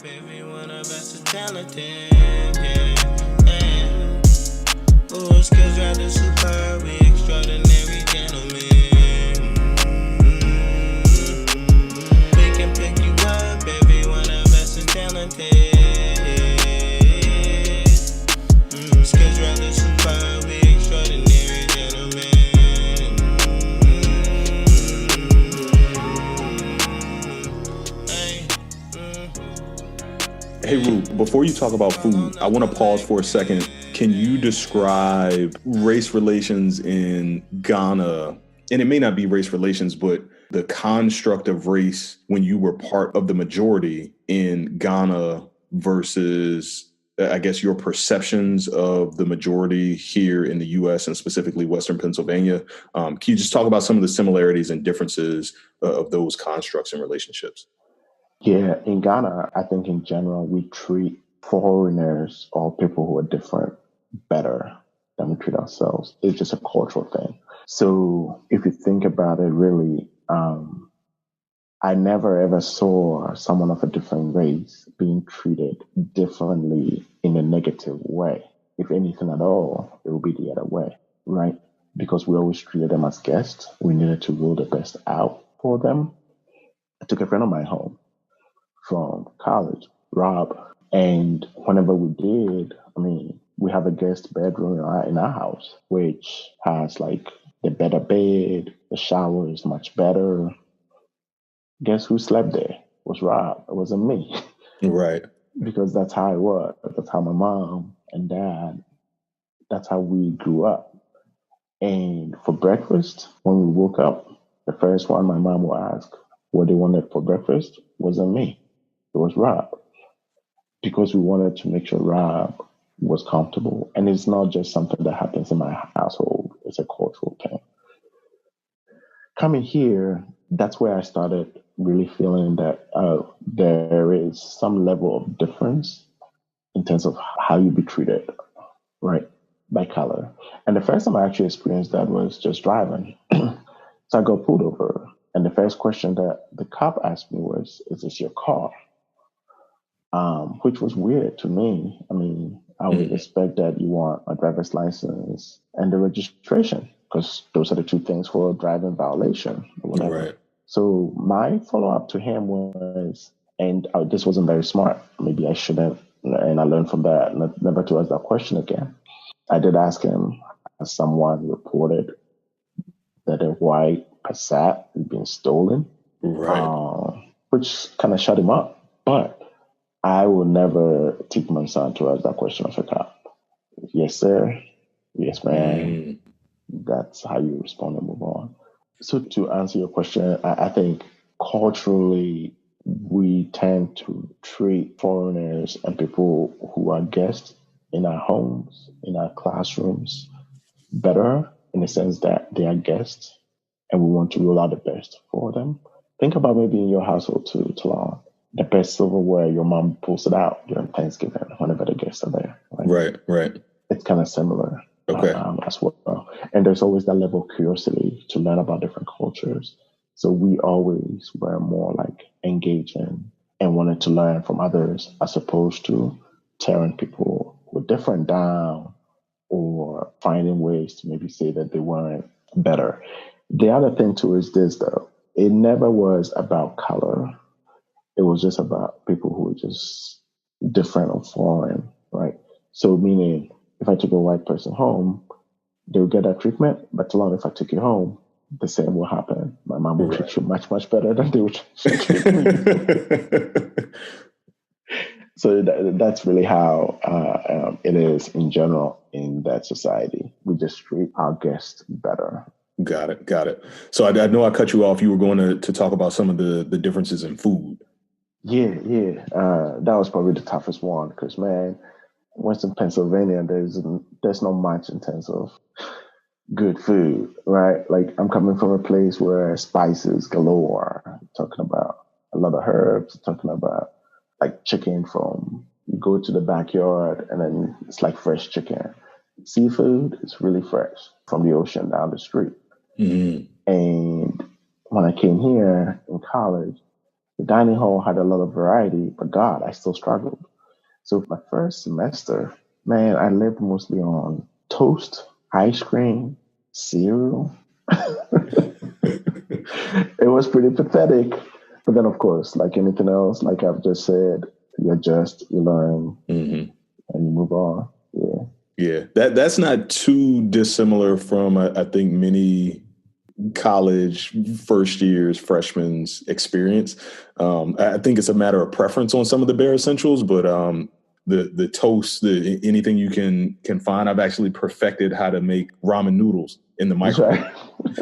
Every one of us is talented, yeah. Ooh, skills rather superb, we extraordinary gentlemen. We can pick you up, every one of us is talented. Skills rather superb, we extraordinary gentlemen. Hey, Reuben, before you talk about food, I want to pause for a second. Can you describe race relations in Ghana? And it may not be race relations, but the construct of race when you were part of the majority in Ghana versus, I guess, your perceptions of the majority here in the US and specifically Western Pennsylvania. Can you just talk about some of the similarities and differences of those constructs and relationships? Yeah, in Ghana, I think in general, we treat foreigners or people who are different better than we treat ourselves. It's just a cultural thing. So if you think about it, really, I never ever saw someone of a different race being treated differently in a negative way. If anything at all, it would be the other way, right? Because we always treated them as guests. We needed to rule the best out for them. I took a friend of mine home from college, Rob. And whenever we did, we have a guest bedroom in our house, which has like the better bed, the shower is much better. Guess who slept there? It was Rob. It wasn't me. Right. Because that's how it was. That's how my mom and dad, that's how we grew up. And for breakfast, when we woke up, the first one my mom would ask what they wanted for breakfast wasn't me. It was Rob, because we wanted to make sure Rob was comfortable. And it's not just something that happens in my household, it's a cultural thing. Coming here, that's where I started really feeling that there is some level of difference in terms of how you be treated, right, by color. And the first time I actually experienced that was just driving. So I got pulled over. And the first question that the cop asked me was, "Is this your car?" Which was weird to me. I would expect that you want a driver's license and the registration, because those are the two things for a driving violation or whatever. Right. So my follow-up to him was, and this wasn't very smart. Maybe I shouldn't, and I learned from that, never to ask that question again. I did ask him, as someone reported that a white Passat had been stolen, Right. Which kind of shut him up. But I will never teach my son to ask that question of a cop. Yes, sir. Yes, ma'am. That's how you respond and move on. So to answer your question, I think culturally, we tend to treat foreigners and people who are guests in our homes, in our classrooms, better in the sense that they are guests and we want to rule out the best for them. Think about maybe in your household too, Talon. The best silverware, your mom pulls it out during Thanksgiving whenever the guests are there. Right. It's kind of similar. Okay. As well. And there's always that level of curiosity to learn about different cultures. So we always were more like engaging and wanted to learn from others as opposed to tearing people who were different down or finding ways to maybe say that they weren't better. The other thing too is this though. It never was about color. It was just about people who were just different or foreign, right? So meaning if I took a white person home, they would get that treatment. But Talon, if I took you home, the same will happen. My mom will treat you much, much better than they would treat me. So that's really how it is in general in that society. We just treat our guests better. Got it. So I know I cut you off. You were going to talk about some of the differences in food. Yeah. That was probably the toughest one because, man, Western Pennsylvania, there's not much in terms of good food, right? Like I'm coming from a place where spices galore, talking about a lot of herbs, talking about like chicken from you go to the backyard and then it's like fresh chicken. Seafood is really fresh from the ocean down the street. Mm-hmm. And when I came here in college, The dining hall had a lot of variety, but God, I still struggled. So my first semester, man, I lived mostly on toast, ice cream, cereal. It was pretty pathetic. But then, of course, like anything else, like I've just said, you adjust, you learn, Mm-hmm. and you move on. Yeah. Yeah, that's not too dissimilar from I think many college first years, freshmen's experience. I think it's a matter of preference on some of the bare essentials, but the toast, anything you can find. I've actually perfected how to make ramen noodles in the That's microwave.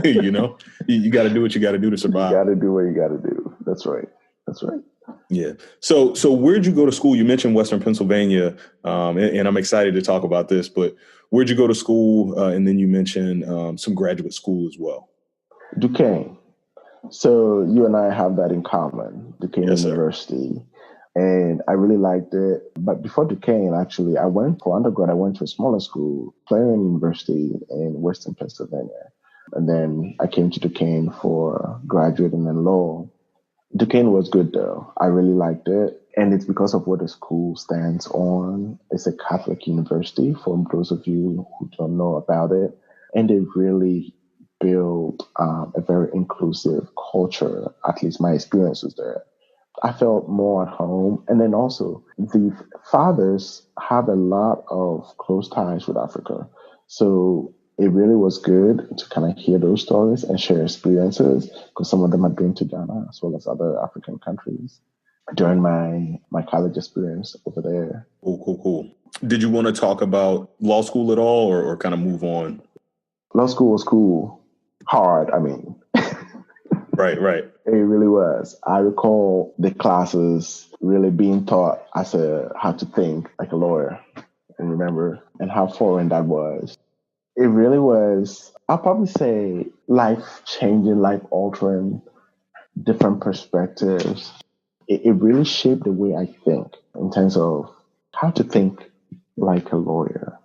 right. You know, you got to do what you got to do to You survive. got to do what you got to do. That's right. That's right. Yeah. So where'd you go to school? You mentioned Western Pennsylvania, and I'm excited to talk about this. But where'd you go to school? And then you mentioned some graduate school as well. Duquesne. So you and I have that in common, Duquesne Yes, sir. University. And I really liked it. But before Duquesne, actually, I went for undergrad. I went to a smaller school, Clarion University in Western Pennsylvania. And then I came to Duquesne for graduate and then law. Duquesne was good though. I really liked it. And it's because of what the school stands on. It's a Catholic university, for those of you who don't know about it. And they really build a very inclusive culture. At least my experience was there. I felt more at home. And then also, the fathers have a lot of close ties with Africa. So it really was good to kind of hear those stories and share experiences because some of them had been to Ghana as well as other African countries during my college experience over there. Cool. Did you want to talk about law school at all or kind of move on? Law school was cool. Hard, I mean. Right. It really was. I recall the classes really being taught as how to think like a lawyer and remember and how foreign that was. It really was, I'll probably say life changing, life altering, different perspectives. It really shaped the way I think in terms of how to think like a lawyer.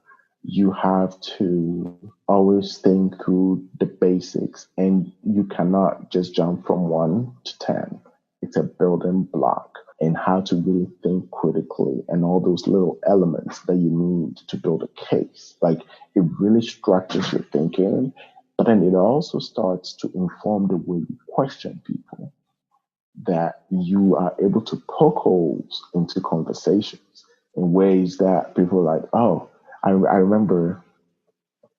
You have to always think through the basics and you cannot just jump from 1 to 10. It's a building block and how to really think critically and all those little elements that you need to build a case. Like it really structures your thinking, but then it also starts to inform the way you question people, that you are able to poke holes into conversations in ways that people are like, oh, I remember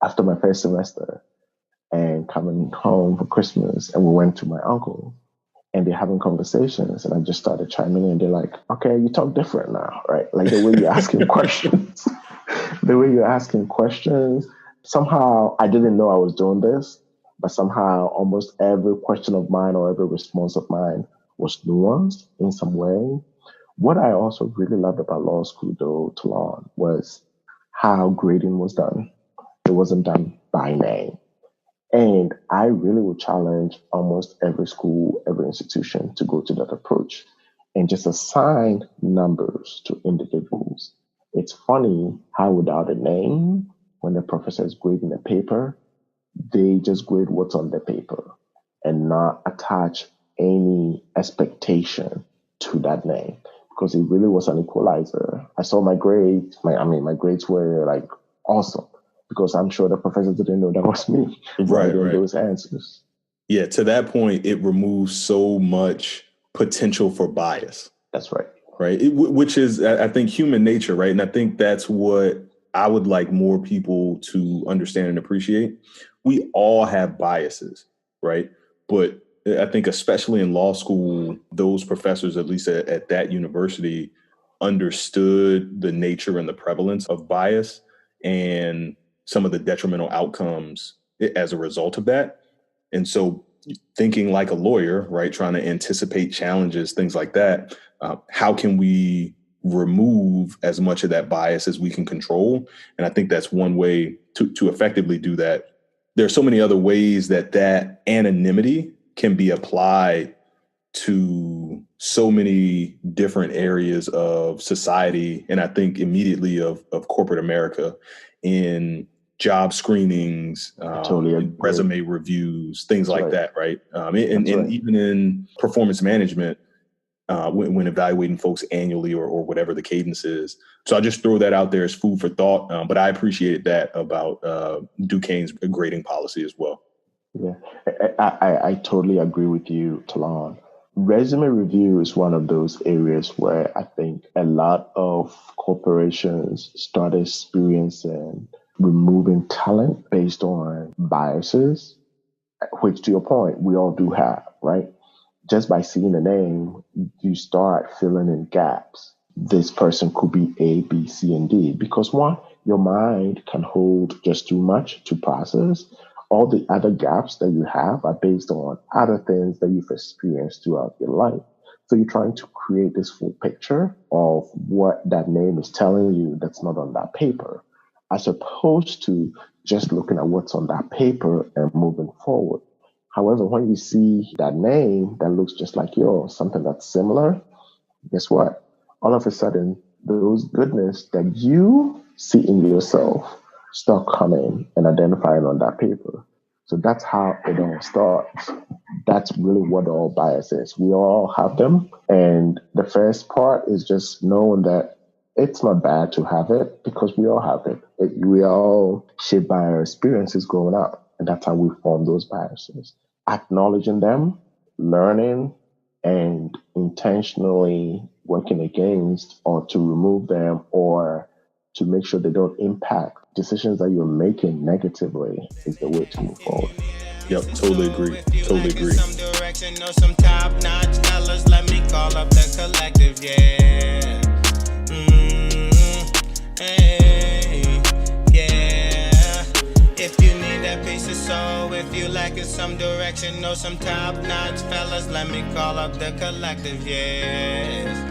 after my first semester and coming home for Christmas, and we went to my uncle and they're having conversations, and I just started chiming in. They're like, okay, you talk different now, right? Like the way you're asking questions, the way you're asking questions. Somehow I didn't know I was doing this, but somehow almost every question of mine or every response of mine was nuanced in some way. What I also really loved about law school, though, Talon, was how grading was done. It wasn't done by name. And I really would challenge almost every school, every institution to go to that approach and just assign numbers to individuals. It's funny how without a name, when the professor is grading a paper, they just grade what's on the paper and not attach any expectation to that name because it really was an equalizer. I saw my grades, my grades were like awesome because I'm sure the professor didn't know that was me writing those answers. Yeah, to that point, it removes so much potential for bias. That's right. Right. Which is, I think, human nature. Right. And I think that's what I would like more people to understand and appreciate. We all have biases. Right. But I think especially in law school, those professors, at least at that university, understood the nature and the prevalence of bias and some of the detrimental outcomes as a result of that. And so thinking like a lawyer, right, trying to anticipate challenges, things like that, how can we remove as much of that bias as we can control? And I think that's one way to effectively do that. There are so many other ways that anonymity can be applied to so many different areas of society. And I think immediately of corporate America in job screenings, resume reviews, things like that, right? And even in performance management, when evaluating folks annually or whatever the cadence is. So I'll just throw that out there as food for thought. But I appreciate that about Duquesne's grading policy as well. Yeah, I totally agree with you, Talon. Resume review is one of those areas where I think a lot of corporations start experiencing removing talent based on biases, which to your point, we all do have, right? Just by seeing a name, you start filling in gaps. This person could be A, B, C, and D. Because one, your mind can hold just too much to process. All the other gaps that you have are based on other things that you've experienced throughout your life. So you're trying to create this full picture of what that name is telling you that's not on that paper, as opposed to just looking at what's on that paper and moving forward. However, when you see that name that looks just like yours, something that's similar, guess what? All of a sudden, those goodness that you see in yourself start coming and identifying on that paper. So that's how it all starts. That's really what all bias is. We all have them. And the first part is just knowing that it's not bad to have it because we all have it. We are all shaped by our experiences growing up. And that's how we form those biases. Acknowledging them, learning, and intentionally working against or to remove them or to make sure they don't impact decisions that you're making negatively is the way to move forward. Yep, totally agree. Totally agree. Some direction or some top-notch fellas, let me call up the collective, yeah. Hey, yeah. If you need that piece of soul, if you lacking some direction or some top-notch fellas, let me call up the collective, yeah.